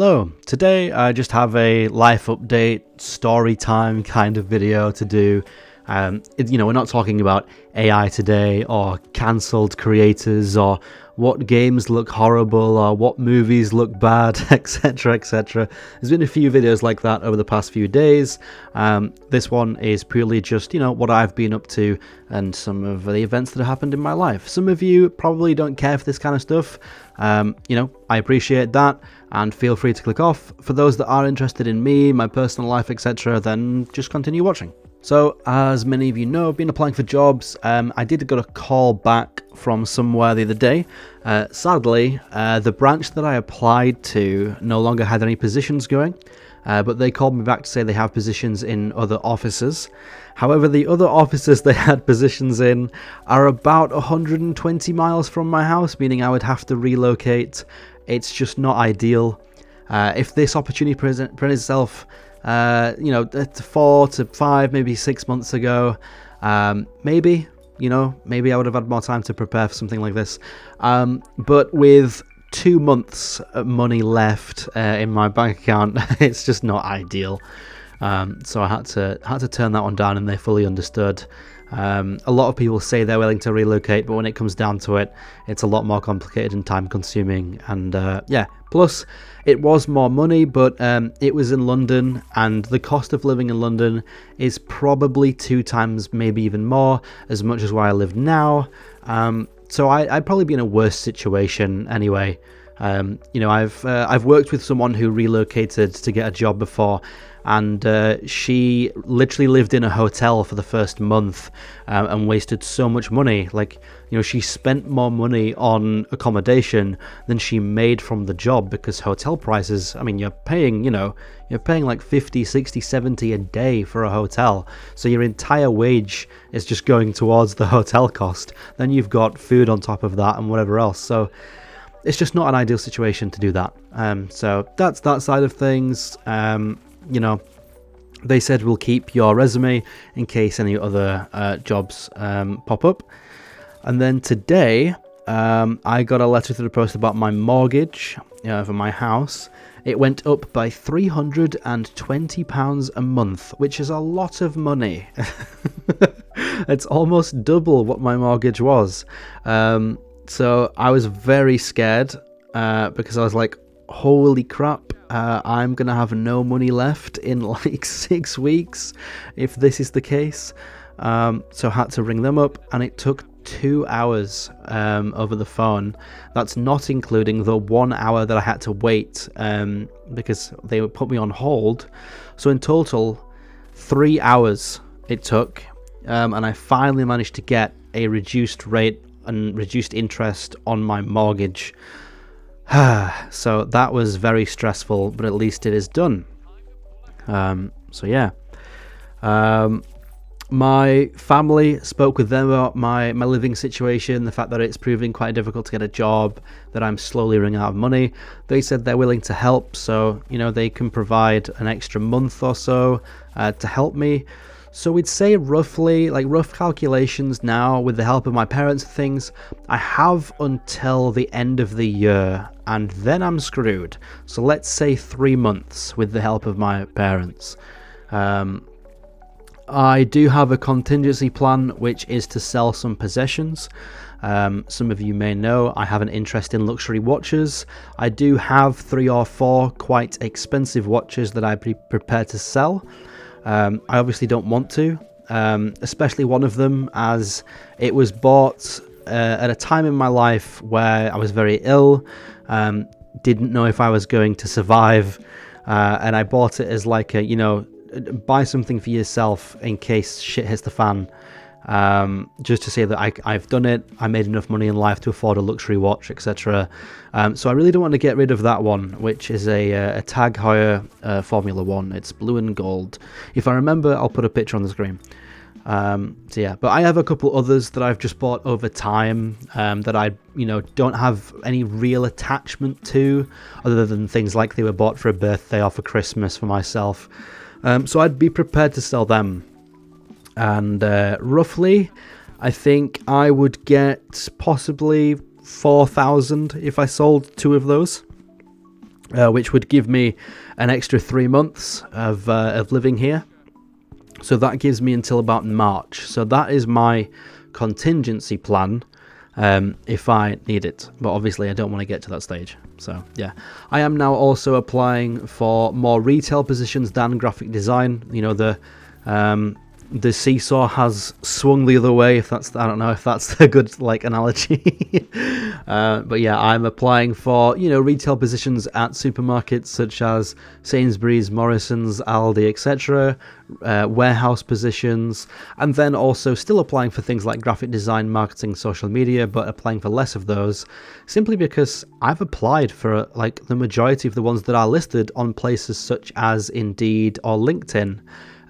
Hello, today I just have a life update, story time kind of video to do. We're not talking about AI today or cancelled creators or what games look horrible or what movies look bad, etc, etc. There's been a few videos like that over the past few days. This one is purely just, what I've been up to and some of the events that have happened in my life. Some of you probably don't care for this kind of stuff. I appreciate that, and feel free to click off. For those that are interested in me, my personal life, etc., then just continue watching. So, as many of you know, I've been applying for jobs. I did get a call back from somewhere the other day. Sadly, the branch that I applied to no longer had any positions going, but they called me back to say they have positions in other offices. However, the other offices they had positions in are about 120 miles from my house, meaning I would have to relocate. It's just not ideal. If this opportunity presents itself 4 to 5, maybe 6 months ago, maybe I would have had more time to prepare for something like this. But with 2 months of money left in my bank account, it's just not ideal. So I had to turn that one down, and they fully understood. A lot of people say they're willing to relocate, but when it comes down to it, it's a lot more complicated and time consuming. And plus it was more money, but it was in London, and the cost of living in London is probably 2 times, maybe even more, as much as where I live now. So I'd probably be in a worse situation anyway. I've worked with someone who relocated to get a job before, and she literally lived in a hotel for the first month and wasted so much money. She spent more money on accommodation than she made from the job, because hotel prices, you're paying like 50, 60, 70 a day for a hotel. So your entire wage is just going towards the hotel cost. Then you've got food on top of that and whatever else. So it's just not an ideal situation to do that. So that's that side of things. They said we'll keep your resume in case any other jobs pop up. And then today, I got a letter through the post about my mortgage for my house. It went up by £320 a month, which is a lot of money. It's almost double what my mortgage was. So I was very scared because I was like, holy crap, I'm gonna have no money left in like 6 weeks if this is the case. So I had to ring them up, and it took 2 hours over the phone. That's not including the 1 hour that I had to wait because they would put me on hold. So in total, 3 hours it took, and I finally managed to get a reduced rate and reduced interest on my mortgage. So that was very stressful, but at least it is done. My family spoke with them about my living situation, the fact that it's proving quite difficult to get a job, that I'm slowly running out of money. They said they're willing to help, so they can provide an extra month or so to help me. So we'd say roughly, rough calculations now, with the help of my parents and things, I have until the end of the year, and then I'm screwed. So let's say 3 months with the help of my parents. I do have a contingency plan, which is to sell some possessions. Some of you may know I have an interest in luxury watches. I do have 3 or 4 quite expensive watches that I'd be prepared to sell. I obviously don't want to, especially one of them, as it was bought at a time in my life where I was very ill, didn't know if I was going to survive, and I bought it as like buy something for yourself in case shit hits the fan. Just to say that I've done it, I made enough money in life to afford a luxury watch, etc. So I really don't want to get rid of that one, which is a Tag Heuer Formula 1. It's blue and gold. If I remember, I'll put a picture on the screen. But I have a couple others that I've just bought over time that I don't have any real attachment to, other than things like they were bought for a birthday or for Christmas for myself. So I'd be prepared to sell them. And roughly, I think I would get possibly 4,000 if I sold 2 of those. which would give me an extra 3 months of living here. So that gives me until about March. So that is my contingency plan if I need it. But obviously I don't want to get to that stage. So yeah, I am now also applying for more retail positions than graphic design. You know, the seesaw has swung the other way, I don't know if that's a good analogy. But yeah, I'm applying for, retail positions at supermarkets such as Sainsbury's, Morrison's, Aldi, etc., warehouse positions, and then also still applying for things like graphic design, marketing, social media, but applying for less of those, simply because I've applied for the majority of the ones that are listed on places such as Indeed or LinkedIn.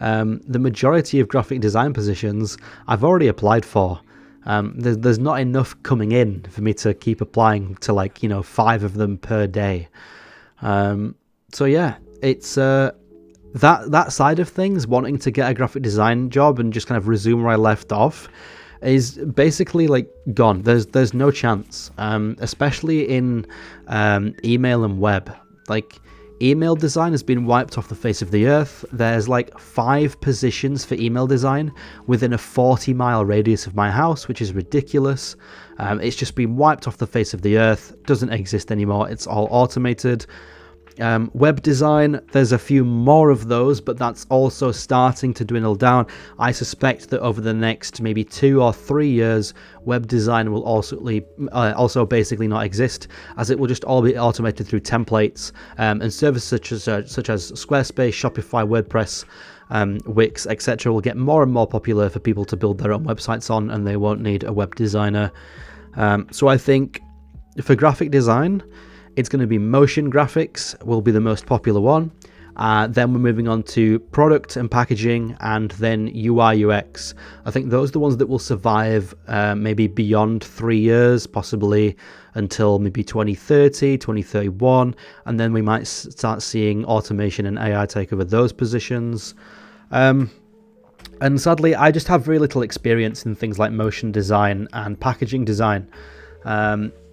The majority of graphic design positions I've already applied for. There's not enough coming in for me to keep applying to 5 of them per day. So yeah, it's that side of things, wanting to get a graphic design job and just kind of resume where I left off, is basically gone. There's no chance, especially in email and web. Email design has been wiped off the face of the earth. There's 5 positions for email design within a 40-mile radius of my house, which is ridiculous. It's just been wiped off the face of the earth. Doesn't exist anymore. It's all automated. Web design, there's a few more of those, but that's also starting to dwindle down. I suspect that over the next maybe 2 or 3 years, web design will also basically not exist, as it will just all be automated through templates and services such as Squarespace, Shopify, WordPress, Wix, etc. will get more and more popular for people to build their own websites on, and they won't need a web designer. So I think for graphic design, it's going to be motion graphics will be the most popular one. Then we're moving on to product and packaging, and then UI UX. I think those are the ones that will survive maybe beyond 3 years, possibly until maybe 2030, 2031, and then we might start seeing automation and AI take over those positions. And sadly, I just have very little experience in things like motion design and packaging design.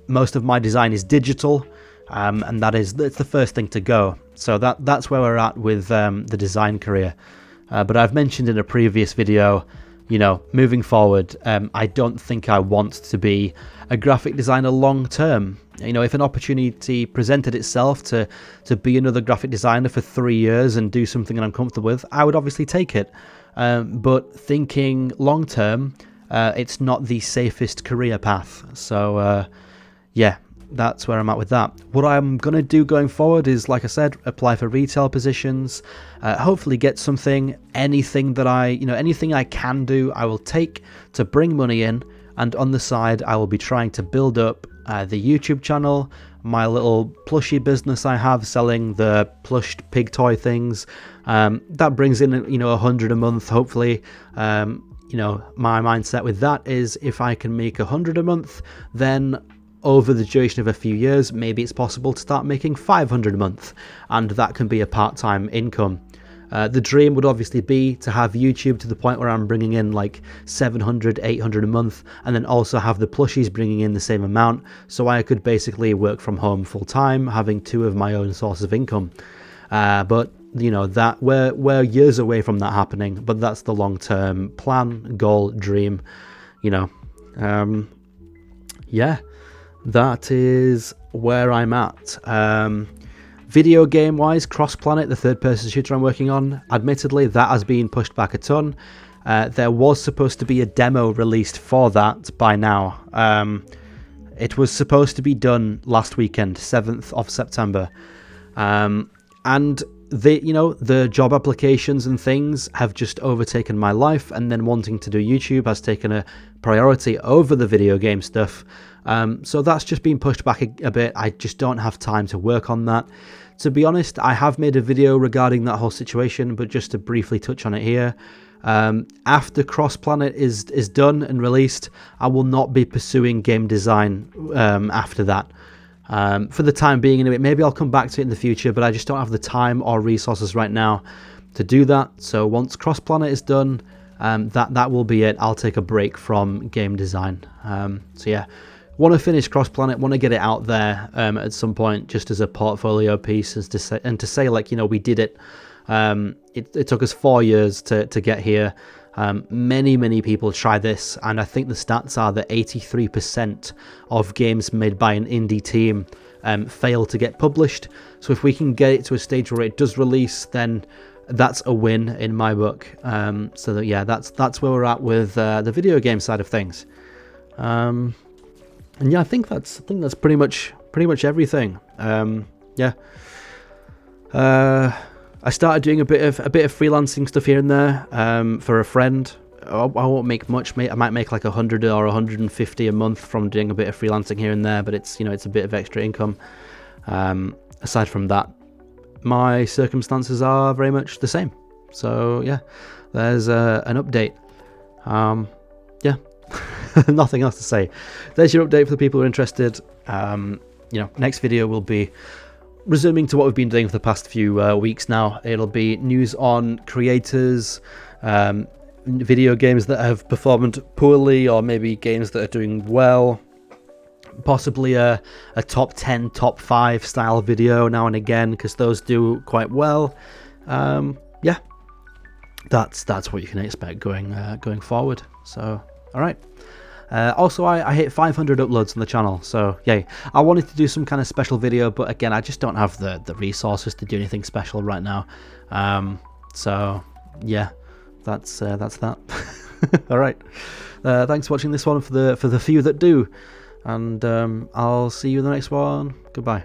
Most of my design is digital. And that's the first thing to go. So that's where we're at with the design career. But I've mentioned in a previous video, moving forward, I don't think I want to be a graphic designer long term. If an opportunity presented itself to be another graphic designer for 3 years and do something that I'm comfortable with, I would obviously take it. But thinking long term, it's not the safest career path. So yeah. That's where I'm at with that. What I'm going to do going forward is, like I said, apply for retail positions, hopefully get something, anything I can do, I will take to bring money in. And on the side, I will be trying to build up the YouTube channel, my little plushie business I have selling the plushed pig toy things. That brings in, 100 a month, hopefully. My mindset with that is if I can make 100 a month, then over the duration of a few years, maybe it's possible to start making 500 a month, and that can be a part-time income. The dream would obviously be to have YouTube to the point where I'm bringing in 700, 800 a month, and then also have the plushies bringing in the same amount, so I could basically work from home full-time, having 2 of my own sources of income. But that we're years away from that happening, but that's the long-term plan, goal, dream. Yeah. That is where I'm at. Video game wise, Cross Planet, the third person shooter I'm working on, admittedly that has been pushed back a ton. There was supposed to be a demo released for that by now. It was supposed to be done last weekend, 7th of September. And the job applications and things have just overtaken my life, and then wanting to do YouTube has taken a priority over the video game stuff. So that's just been pushed back a bit. I just don't have time to work on that. To be honest, I have made a video regarding that whole situation, but just to briefly touch on it here. After Cross Planet is done and released, I will not be pursuing game design after that. For the time being, anyway. Maybe I'll come back to it in the future, but I just don't have the time or resources right now to do that. So once Cross Planet is done, that will be it. I'll take a break from game design. So yeah, want to finish Cross Planet, want to get it out there at some point, just as a portfolio piece, and to say like, you know, we did it. It took us 4 years to get here. Many people try this, and I think the stats are that 83% of games made by an indie team fail to get published. So if we can get it to a stage where it does release, then that's a win in my book. So that, yeah, that's where we're at with the video game side of things. And yeah, I think that's pretty much everything. Yeah. I started doing a bit of freelancing stuff here and there for a friend. I won't make much. I might make like 100 or 150 a month from doing a bit of freelancing here and there, but it's, you know, it's a bit of extra income. Aside from that, my circumstances are very much the same. So yeah, there's an update. Yeah, nothing else to say. There's your update for the people who are interested. You know, next video will be resuming to what we've been doing for the past few weeks now. It'll be news on creators, video games that have performed poorly, or maybe games that are doing well. Possibly a top 10, top 5 style video now and again, because those do quite well. Yeah, that's what you can expect going forward. So, all right. Also, I hit 500 uploads on the channel, so yay. I wanted to do some kind of special video, but again, I just don't have the resources to do anything special right now. So yeah, that's that. All right. Thanks for watching this one for the few that do, and I'll see you in the next one. Goodbye.